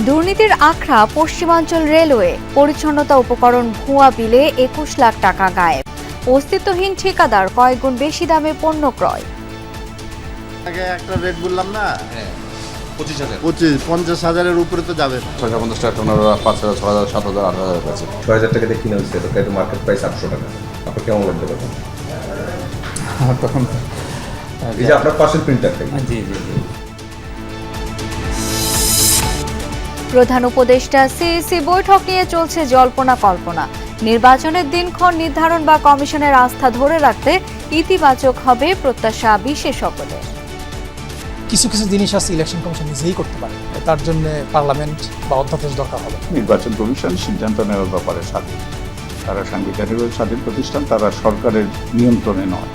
দুর্নীতির আখড়া পশ্চিমাঞ্চল রেলওয়ে, পরিচ্ছন্নতা উপকরণ ভুয়া বিলে ২১ লাখ টাকা গায়েব। অস্তিত্বহীন ঠিকাদার কয়েক গুণ বেশি দামে পণ্য ক্রয়। আগে একটা রেট বললাম না, 50,000 উপরে তো যাবে। 650 টাকা টোনার 5,000, 6,000, 7,000, 8,000 কাছে 6,000 টাকা দিয়ে কিনে হচ্ছে, তো এটা মার্কেট প্রাইস 800 টাকা। আপনার কেমন লাগবে তখন? তখন এই যে আপনার পাশের প্রিন্টারটাই। জি। প্রধান উপদেষ্টা সিইসি বৈঠক নিয়ে চলছে জল্পনা কল্পনা। নির্বাচনের দিনক্ষণ নির্ধারণ বা কমিশনের আস্থা ধরে রাখতে ইতিবাচক হবে প্রত্যাশা বিশেষজ্ঞদের। কিছু জিনিস আছে ইলেকশন কমিশন নিজেই করতে পারে, তার জন্য পার্লামেন্ট বা অধ্যাদেশ দরকার হবে। নির্বাচন কমিশন সিদ্ধান্ত নেওয়ার ব্যাপারে স্বাধীন, তারা সাংবিধানিক স্বাধীন প্রতিষ্ঠান, তারা সরকারের নিয়ন্ত্রণে নয়।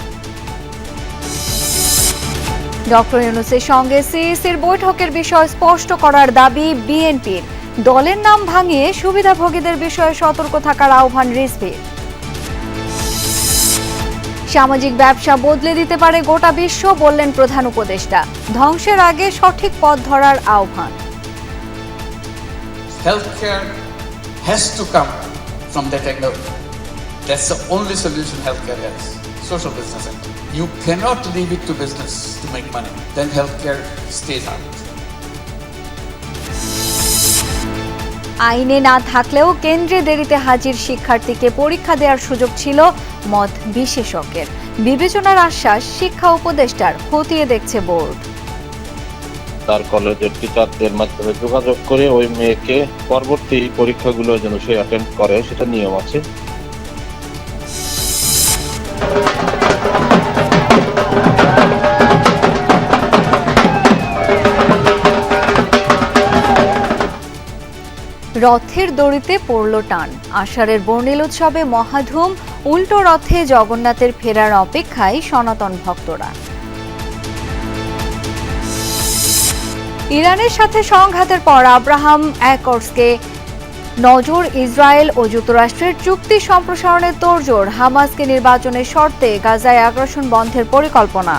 ডক্টর ইউনূসের সঙ্গে সিইসির বৈঠকের বিষয় স্পষ্ট করার দাবি বিএনপির। দলের নাম ভাঙিয়ে সুবিধাভোগীদের বিষয়ে সতর্ক থাকার আহ্বান রিজভীর। সামাজিক ব্যবসা বদলে দিতে পারে গোটা বিশ্ব, বললেন প্রধান উপদেষ্টা। ধ্বংসের আগে সঠিক পথ ধরার আহ্বান। Healthcare has to come from that angle. That's the only solution healthcare has. Social business center. You cannot leave it to business to make money. Then healthcare stays out. আইনে না থাকলেও কেন্দ্রে দেরিতে হাজির শিক্ষার্থীকে পরীক্ষা দেওয়ার সুযোগ ছিল, মত বিশেষজ্ঞের। বিবেচনার আশ্বাস শিক্ষা উপদেষ্টার, খতিয়ে দেখছে বোর্ড। তার কলেজের টিচারদের মাধ্যমে যোগাযোগ করে ওই মেয়েকে পরবর্তী পরীক্ষাগুলো যেন সে অ্যাটেন্ড করে, সেটা নিয়ম আছে। রথের দড়িতে পড়ল টান। আষাঢ়ের বর্ণিল উৎসবে মহাধুম, উল্টো রথে জগন্নাথের ফেরার অপেক্ষায় সনাতন ভক্তরা। ইরানের সাথে সংঘাতের পর আব্রাহাম অ্যাকর্ডসকে নজর ইসরায়েল ও যুক্তরাষ্ট্রের চুক্তি সম্প্রসারণের তোড়জোড়। হামাসকে নির্বাচনের শর্তে গাজায় আগ্রাসন বন্ধের পরিকল্পনা।